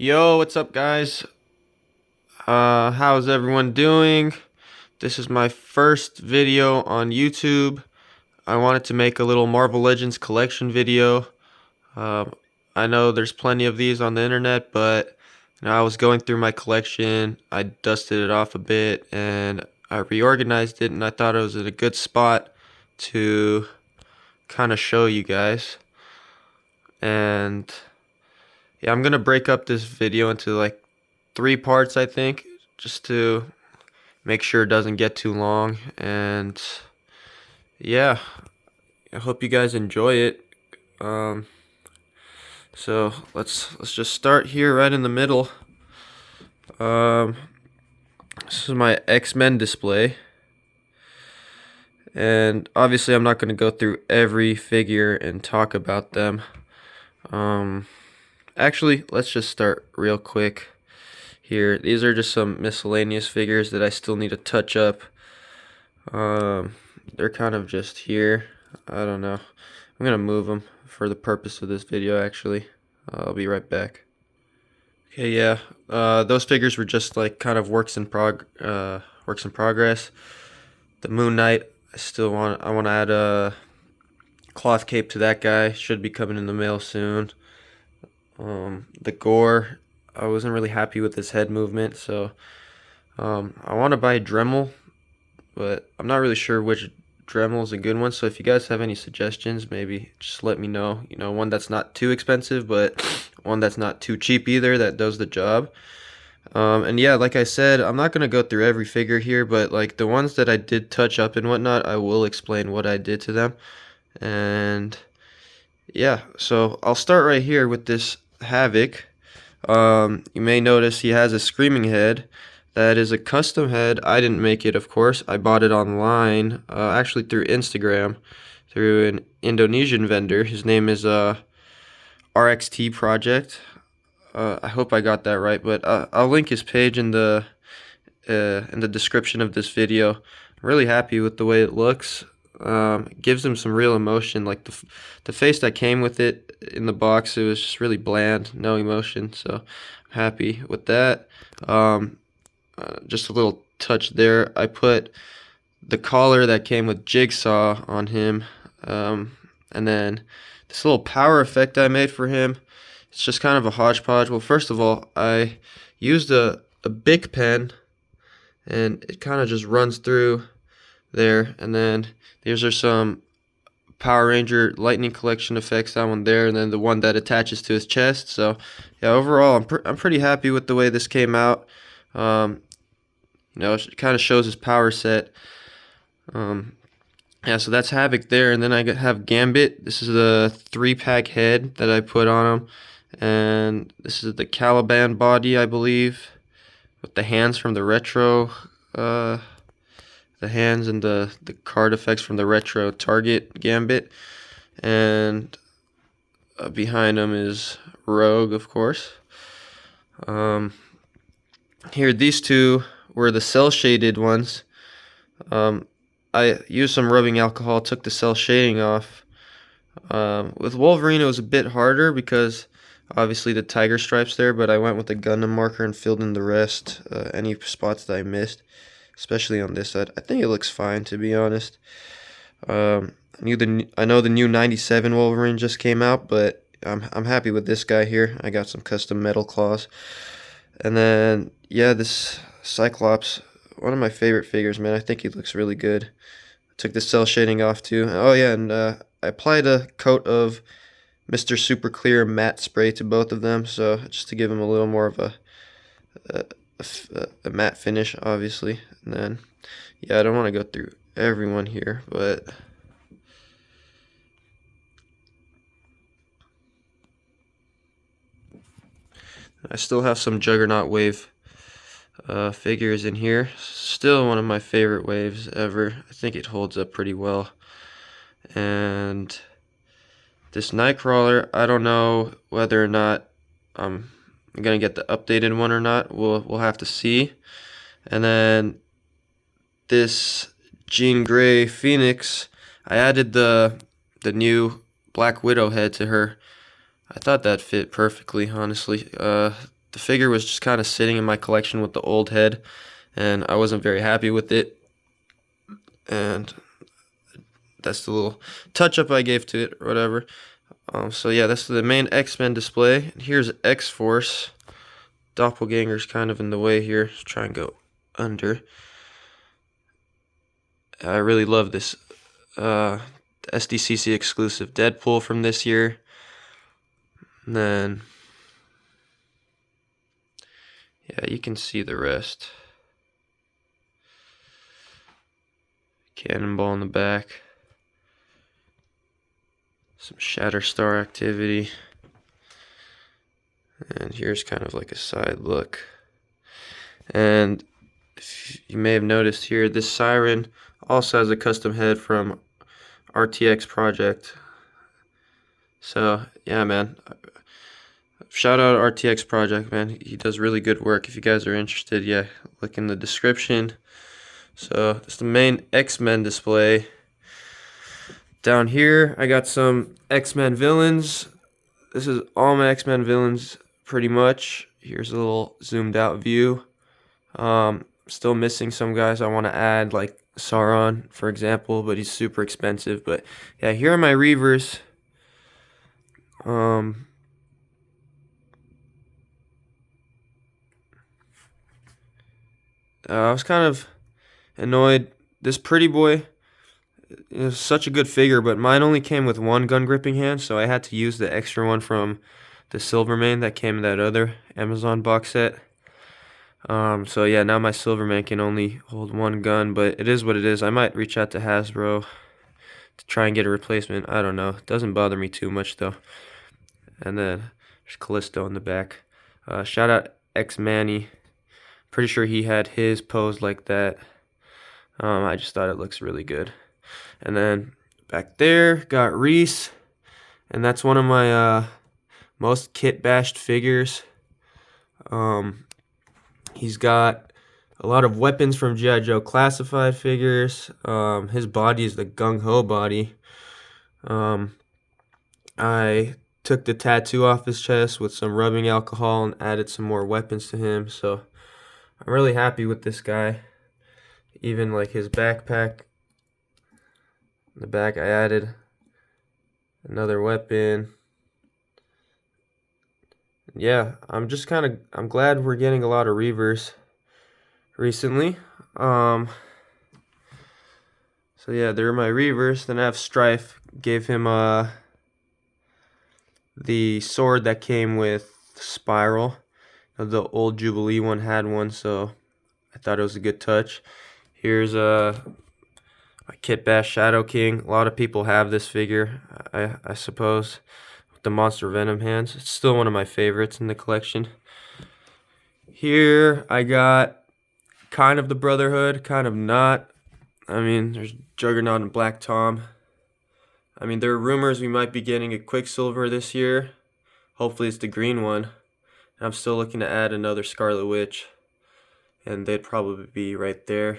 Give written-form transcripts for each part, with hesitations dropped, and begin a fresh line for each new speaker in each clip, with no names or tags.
Yo, what's up, guys? How's everyone doing? This is my first video on YouTube. I wanted to make a little Marvel Legends collection video. Um, I know there's plenty of these on the internet, but I was going through my collection. I dusted it off a bit and I reorganized it, and I thought it was at a good spot to kind of show you guys. And yeah, I'm gonna break up this video into like 3 parts, I think, just to make sure it doesn't get too long. And yeah, I hope you guys enjoy it. Um, so let's just start here right in the middle. Um, this is my X-Men display, and obviously I'm not going to go through every figure and talk about them. Actually, let's just start real quick here. These are just some miscellaneous figures that I still need to touch up. They're kind of just here. I don't know. I'm gonna move them for the purpose of this video, actually. I'll be right back. Okay, yeah. Those figures were just like kind of works in progress. The Moon Knight, I want to add a cloth cape to that guy. Should be coming in the mail soon. The Gore, I wasn't really happy with his head movement, so I want to buy Dremel, but I'm not really sure which Dremel is a good one. So if you guys have any suggestions, maybe just let me know. You know, one that's not too expensive, but one that's not too cheap either, that does the job. And yeah, like I said, I'm not gonna go through every figure here, but like the ones that I did touch up and whatnot, I will explain what I did to them. And yeah, so I'll start right here with this Havoc. You may notice he has a screaming head. That is a custom head. I didn't make it, of course. I bought it online, actually through Instagram, through an Indonesian vendor. His name is RXT Project. I hope I got that right, but I'll link his page in the description of this video. I'm really happy with the way it looks. It gives him some real emotion. Like the face that came with it in the box, it was just really bland, no emotion. So I'm happy with that. Just a little touch there. I put the collar that came with Jigsaw on him, and then this little power effect I made for him. It's just kind of a hodgepodge. Well, first of all, I used a Bic pen, and it kind of just runs through there. And then these are some Power Ranger Lightning Collection effects, that one there, and then the one that attaches to his chest. So yeah, overall, I'm pretty happy with the way this came out. You know, it kind of shows his power set. Yeah, so that's Havoc there, and then I have Gambit. This is the 3-pack head that I put on him, and this is the Caliban body, I believe, with the hands from the retro. The hands and the card effects from the retro Target Gambit, and behind him is Rogue, of course. Here, these two were the cell shaded ones. I used some rubbing alcohol, took the cell shading off. With Wolverine, it was a bit harder because obviously the tiger stripes there, but I went with a Gundam marker and filled in the rest, any spots that I missed, especially on this side. I think it looks fine, to be honest. I know the new 97 Wolverine just came out, but I'm happy with this guy here. I got some custom metal claws. And then yeah, this Cyclops, one of my favorite figures, man. I think he looks really good. I took the cell shading off too. Oh yeah, and I applied a coat of Mr. Super Clear matte spray to both of them, so just to give them a little more of a matte finish, obviously. And then yeah, I don't want to go through everyone here, but I still have some Juggernaut Wave figures in here. Still one of my favorite waves ever. I think it holds up pretty well. And this Nightcrawler, I don't know whether or not I'm gonna get the updated one or not. We'll have to see. And then this Jean Grey Phoenix, I added the new Black Widow head to her. I thought that fit perfectly, honestly. the figure was just kind of sitting in my collection with the old head, and I wasn't very happy with it. And that's the little touch-up I gave to it, or whatever. So yeah, that's the main X-Men display. Here's X-Force. Doppelganger's kind of in the way here. Let's try and go under. I really love this SDCC exclusive Deadpool from this year. And then, yeah, you can see the rest. Cannonball in the back. Some Shatterstar activity. And here's kind of like a side look. And you may have noticed here, this Siren also has a custom head from RTX Project. So yeah, man, shout out RTX Project, man. He does really good work. If you guys are interested, yeah, look in the description. So that's the main X-Men display. Down here, I got some X-Men villains. This is all my X-Men villains, pretty much. Here's a little zoomed out view. Still missing some guys I want to add, like Sauron, for example, but he's super expensive. But yeah, here are my Reavers. I was kind of annoyed. This Pretty Boy is such a good figure, but mine only came with one gun gripping hand, so I had to use the extra one from the Silvermane that came in that other Amazon box set. So yeah, now my Silvermane can only hold one gun, but it is what it is. I might reach out to Hasbro to try and get a replacement. I don't know. It doesn't bother me too much though. And then there's Callisto in the back. Shout out X-Manny. Pretty sure he had his pose like that. I just thought it looks really good. And then back there got Reese, and that's one of my most kit bashed figures. He's got a lot of weapons from G.I. Joe classified figures. His body is the gung-ho body. I took the tattoo off his chest with some rubbing alcohol and added some more weapons to him. So I'm really happy with this guy. Even like his backpack. In the back I added another weapon. Yeah, I'm glad we're getting a lot of Reavers recently. So yeah, they're my Reavers. Then I have Strife. Gave him the sword that came with Spiral. The old Jubilee one had one, so I thought it was a good touch. Here's my Kit Bash Shadow King. A lot of people have this figure, I suppose, with the Monster Venom hands. It's still one of my favorites in the collection. Here I got kind of the Brotherhood, kind of not. I mean, there's Juggernaut and Black Tom. I mean, there are rumors we might be getting a Quicksilver this year. Hopefully it's the green one. And I'm still looking to add another Scarlet Witch, and they'd probably be right there.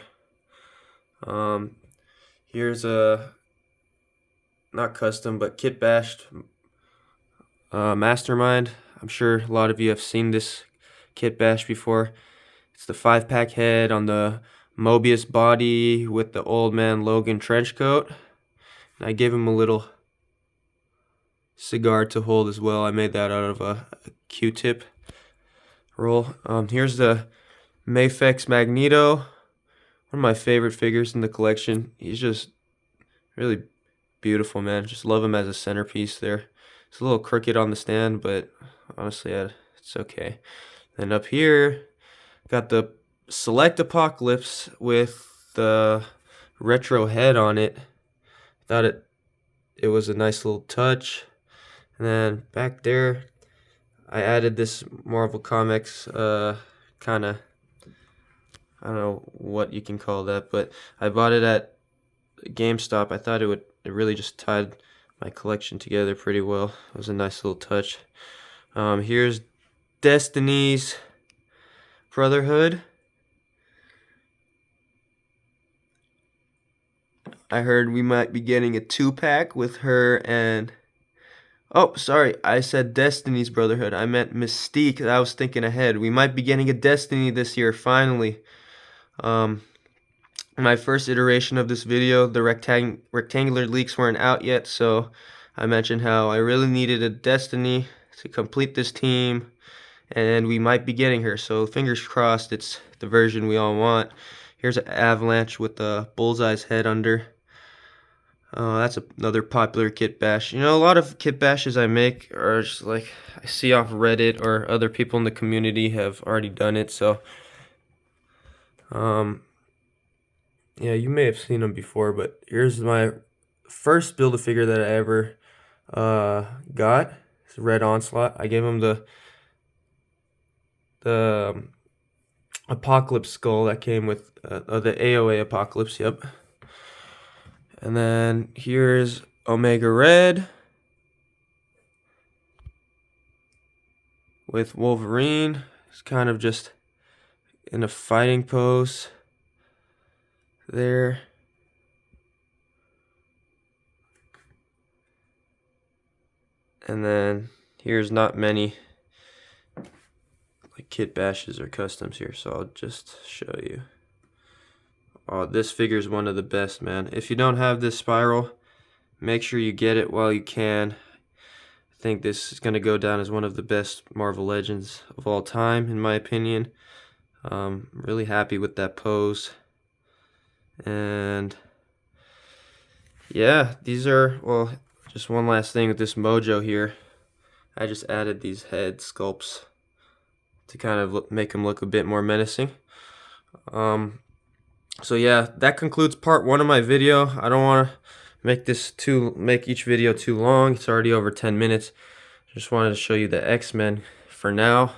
Here's a, not custom, but kit bashed Mastermind. I'm sure a lot of you have seen this kit bash before. It's the 5-pack head on the Mobius body with the Old Man Logan trench coat. And I gave him a little cigar to hold as well. I made that out of a Q-tip roll. Here's the Mafex Magneto. One of my favorite figures in the collection. He's just really beautiful, man. Just love him as a centerpiece there. It's a little crooked on the stand, but honestly, it's okay. Then up here, got the Select Apocalypse with the retro head on it. Thought it was a nice little touch. And then back there, I added this Marvel Comics kind of, I don't know what you can call that, but I bought it at GameStop. I thought it really just tied my collection together pretty well. It was a nice little touch. Here's Destiny's Brotherhood. I heard we might be getting a 2-pack with her and Oh, sorry, I said Destiny's Brotherhood. I meant Mystique. I was thinking ahead. We might be getting a Destiny this year, finally. Um, my first iteration of this video, the rectangular leaks weren't out yet, so I mentioned how I really needed a Destiny to complete this team, and we might be getting her, so fingers crossed it's the version we all want. Here's an Avalanche with the Bullseye's head under. That's another popular kit bash. You know, a lot of kit bashes I make are just like I see off Reddit or other people in the community have already done it, so yeah, you may have seen them before, but here's my first Build-A-Figure that I ever got. It's Red Onslaught. I gave him the Apocalypse skull that came with the AOA Apocalypse, yep. And then here's Omega Red with Wolverine. It's kind of just in a fighting pose there. And then here's not many like kit bashes or customs here, so I'll just show you. Oh, this figure is one of the best, man. If you don't have this spiral, make sure you get it while you can. I think this is going to go down as one of the best Marvel Legends of all time, in my opinion. Really happy with that pose. And yeah, these are, well, just one last thing with this Mojo here. I just added these head sculpts to kind of make them look a bit more menacing. So yeah, that concludes part 1 of my video. I don't want to make each video too long. It's already over 10 minutes. Just wanted to show you the X-Men for now.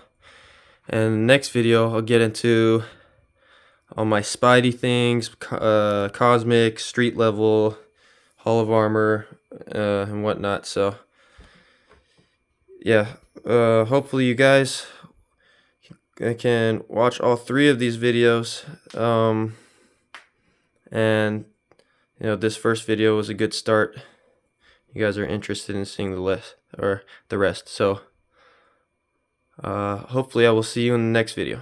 And next video, I'll get into all my Spidey things, Cosmic, Street Level, Hall of Armor, and whatnot. So yeah, hopefully you guys can watch all 3 of these videos. And you know, this first video was a good start. You guys are interested in seeing the rest. So hopefully I will see you in the next video.